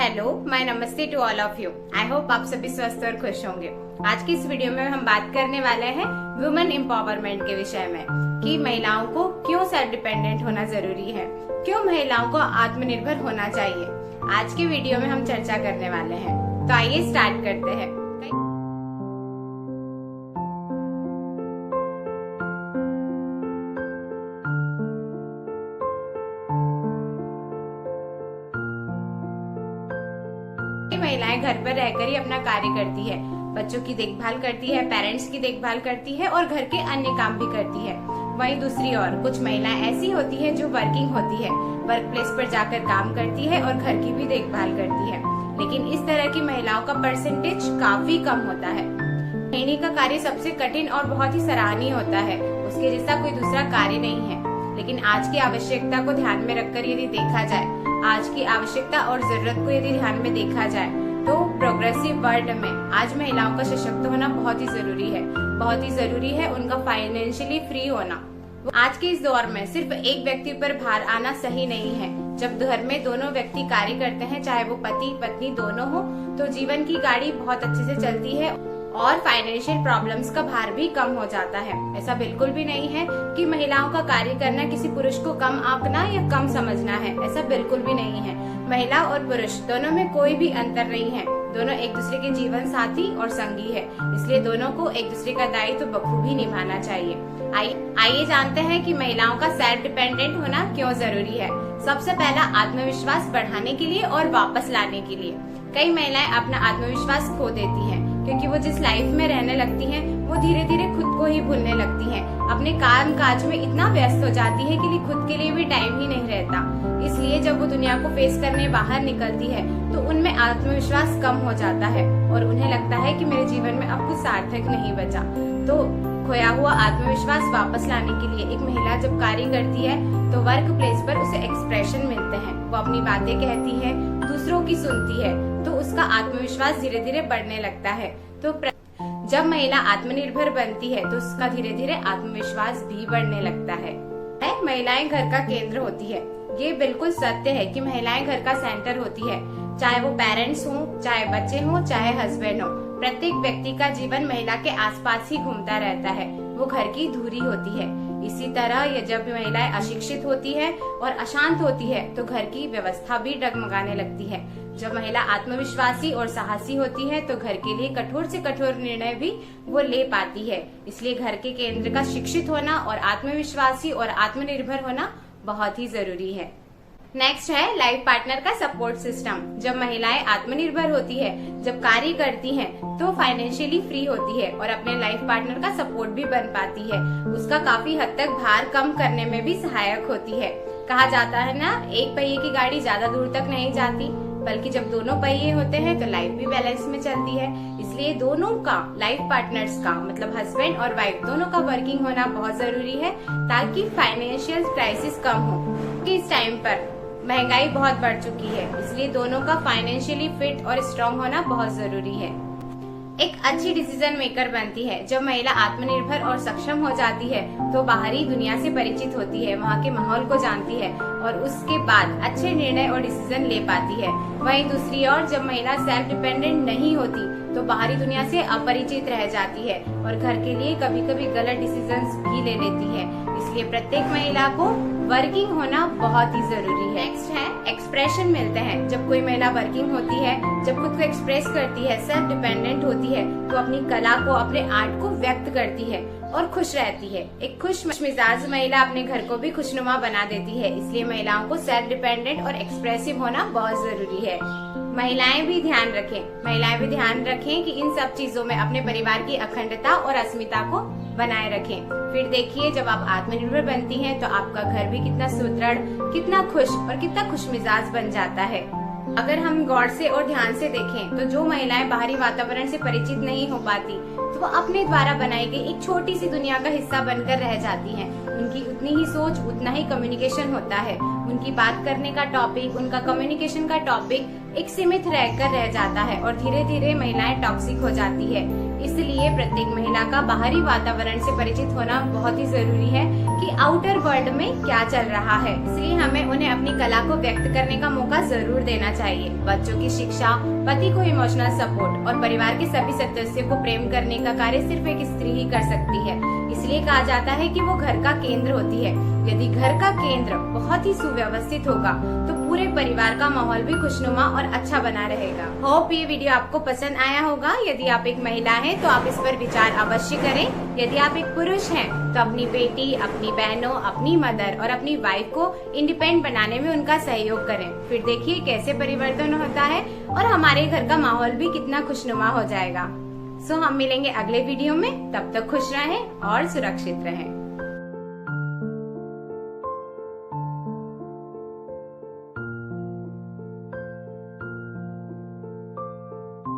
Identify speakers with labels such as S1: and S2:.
S1: Hello my नमस्ते to all of you. I hope आप सभी स्वस्थ और खुश होंगे। आज की इस वीडियो में हम बात करने वाले हैं वुमेन एम्पावरमेंट के विषय में कि महिलाओं को क्यों सेल्फ डिपेंडेंट होना जरूरी है, क्यों महिलाओं को आत्मनिर्भर होना चाहिए। आज के वीडियो में हम चर्चा करने वाले हैं, तो आइए स्टार्ट करते हैं। महिलाएं घर पर रहकर ही अपना कार्य करती है, बच्चों की देखभाल करती है, पेरेंट्स की देखभाल करती है और घर के अन्य काम भी करती है। वहीं दूसरी ओर कुछ महिलाएं ऐसी होती हैं जो वर्किंग होती है, वर्क प्लेस पर जाकर काम करती है और घर की भी देखभाल करती है। लेकिन इस तरह की महिलाओं का परसेंटेज काफी कम होता है। गृहिणी का कार्य सबसे कठिन और बहुत ही सराहनीय होता है, उसके जैसा कोई दूसरा कार्य नहीं है। लेकिन आज की आवश्यकता को ध्यान में रखकर यदि देखा जाए, आज की आवश्यकता और जरूरत को यदि ध्यान में देखा जाए, तो प्रोग्रेसिव वर्ल्ड में आज महिलाओं का सशक्त होना बहुत ही जरूरी है। बहुत ही जरूरी है उनका फाइनेंशियली फ्री होना। आज के इस दौर में सिर्फ एक व्यक्ति पर भार आना सही नहीं है। जब घर में दोनों व्यक्ति कार्य करते हैं, चाहे वो पति पत्नी दोनों हो, तो जीवन की गाड़ी बहुत अच्छे से चलती है और फाइनेंशियल प्रॉब्लम्स का भार भी कम हो जाता है। ऐसा बिल्कुल भी नहीं है कि महिलाओं का कार्य करना किसी पुरुष को कम आंकना या कम समझना है, ऐसा बिल्कुल भी नहीं है। महिला और पुरुष दोनों में कोई भी अंतर नहीं है, दोनों एक दूसरे के जीवन साथी और संगी है, इसलिए दोनों को एक दूसरे का दायित्व तो बखूबी निभाना चाहिए। आइए जानते हैं कि महिलाओं का सेल्फ डिपेंडेंट होना क्यों जरूरी है। सबसे पहला, आत्मविश्वास बढ़ाने के लिए और वापस लाने के लिए। कई महिलाएं अपना आत्मविश्वास खो देती हैं क्योंकि वो जिस लाइफ में रहने लगती हैं, वो धीरे धीरे खुद को ही भूलने लगती हैं। अपने काम काज में इतना व्यस्त हो जाती है कि खुद के लिए भी टाइम ही नहीं रहता। इसलिए जब वो दुनिया को फेस करने बाहर निकलती है तो उनमें आत्मविश्वास कम हो जाता है और उन्हें लगता है कि मेरे जीवन में अब कुछ सार्थक नहीं बचा। तो खोया हुआ आत्मविश्वास वापस लाने के लिए एक महिला जब कार्य करती है तो वर्क प्लेस पर उसे एक्सप्रेशन मिलते हैं, वो अपनी बातें कहती है, दूसरों की सुनती है, तो उसका आत्मविश्वास धीरे धीरे बढ़ने लगता है। तो जब महिला आत्मनिर्भर बनती है तो उसका धीरे धीरे आत्मविश्वास भी बढ़ने लगता है। महिलाएं घर का केंद्र होती है, ये बिल्कुल सत्य है कि महिलाएं घर का सेंटर होती है। चाहे वो पेरेंट्स हों, चाहे बच्चे हों, चाहे हस्बैंड हो, प्रत्येक व्यक्ति का जीवन महिला के आसपास ही घूमता रहता है, वो घर की धुरी होती है। इसी तरह ये जब महिलाएं अशिक्षित होती है और अशांत होती है तो घर की व्यवस्था भी डगमगाने लगती है। जब महिला आत्मविश्वासी और साहसी होती है तो घर के लिए कठोर से कठोर निर्णय भी वो ले पाती है। इसलिए घर के केंद्र का शिक्षित होना और आत्मविश्वासी और आत्मनिर्भर होना बहुत ही जरूरी है। नेक्स्ट है लाइफ पार्टनर का सपोर्ट सिस्टम। जब महिलाएं आत्मनिर्भर होती है, जब कार्य करती हैं, तो फाइनेंशियली फ्री होती है और अपने लाइफ पार्टनर का सपोर्ट भी बन पाती है। उसका काफी हद तक भार कम करने में भी सहायक होती है। कहा जाता है ना, एक पहिए की गाड़ी ज्यादा दूर तक नहीं जाती, बल्कि जब दोनों पहिए होते हैं तो लाइफ भी बैलेंस में चलती है। इसलिए दोनों का, लाइफ पार्टनर्स का मतलब हस्बैंड और वाइफ दोनों का वर्किंग होना बहुत जरूरी है ताकि फाइनेंशियल क्राइसिस कम हो। इस टाइम पर महंगाई बहुत बढ़ चुकी है, इसलिए दोनों का फाइनेंशियली फिट और स्ट्रॉन्ग होना बहुत जरूरी है। एक अच्छी डिसीजन मेकर बनती है। जब महिला आत्मनिर्भर और सक्षम हो जाती है तो बाहरी दुनिया से परिचित होती है, वहाँ के माहौल को जानती है और उसके बाद अच्छे निर्णय और डिसीजन ले पाती है। वहीं दूसरी ओर जब महिला सेल्फ डिपेंडेंट नहीं होती तो बाहरी दुनिया से अपरिचित रह जाती है और घर के लिए कभी कभी गलत डिसीजंस भी ले लेती है। इसलिए प्रत्येक महिला को वर्किंग होना बहुत ही जरूरी है। नेक्स्ट है एक्सप्रेशन मिलते हैं। जब कोई महिला वर्किंग होती है, जब खुद को एक्सप्रेस करती है, सेल्फ डिपेंडेंट होती है, तो अपनी कला को, अपने आर्ट को व्यक्त करती है और खुश रहती है। एक खुश मिजाज महिला अपने घर को भी खुशनुमा बना देती है। इसलिए महिलाओं को सेल्फ डिपेंडेंट और एक्सप्रेसिव होना बहुत जरूरी है। महिलाएं भी ध्यान रखें कि इन सब चीजों में अपने परिवार की अखंडता और अस्मिता को बनाए रखें। फिर देखिए, जब आप आत्मनिर्भर बनती हैं तो आपका घर भी कितना सुदृढ़, कितना खुश और कितना खुशमिजाज बन जाता है। अगर हम गौर से और ध्यान से देखें तो जो महिलाएं बाहरी वातावरण से परिचित नहीं हो पाती तो वो अपने द्वारा बनाई गई एक छोटी सी दुनिया का हिस्सा बनकर रह जाती हैं। उनकी उतनी ही सोच, उतना ही कम्युनिकेशन होता है, उनकी बात करने का टॉपिक, उनका कम्युनिकेशन का टॉपिक एक सीमित रहकर रह जाता है और धीरे धीरे महिलाएं टॉक्सिक हो जाती है। इसलिए प्रत्येक महिला का बाहरी वातावरण से परिचित होना बहुत ही जरूरी है कि आउटर वर्ल्ड में क्या चल रहा है। इसलिए हमें उन्हें अपनी कला को व्यक्त करने का मौका जरूर देना चाहिए। बच्चों की शिक्षा, पति को इमोशनल सपोर्ट और परिवार के सभी सदस्यों को प्रेम करने का कार्य सिर्फ एक स्त्री ही कर सकती है। इसलिए कहा जाता है कि वो घर का केंद्र होती है। यदि घर का केंद्र बहुत ही सुव्यवस्थित होगा तो पूरे परिवार का माहौल भी खुशनुमा और अच्छा बना रहेगा। होप ये वीडियो आपको पसंद आया होगा। यदि आप एक महिला हैं तो आप इस पर विचार अवश्य करें। यदि आप एक पुरुष हैं तो अपनी बेटी, अपनी बहनों, अपनी मदर और अपनी वाइफ को इंडिपेंडेंट बनाने में उनका सहयोग करें। फिर देखिए कैसे परिवर्तन होता है और हमारे घर का माहौल भी कितना खुशनुमा हो जाएगा। सो हम मिलेंगे अगले वीडियो में। तब तक खुश रहें और सुरक्षित रहें।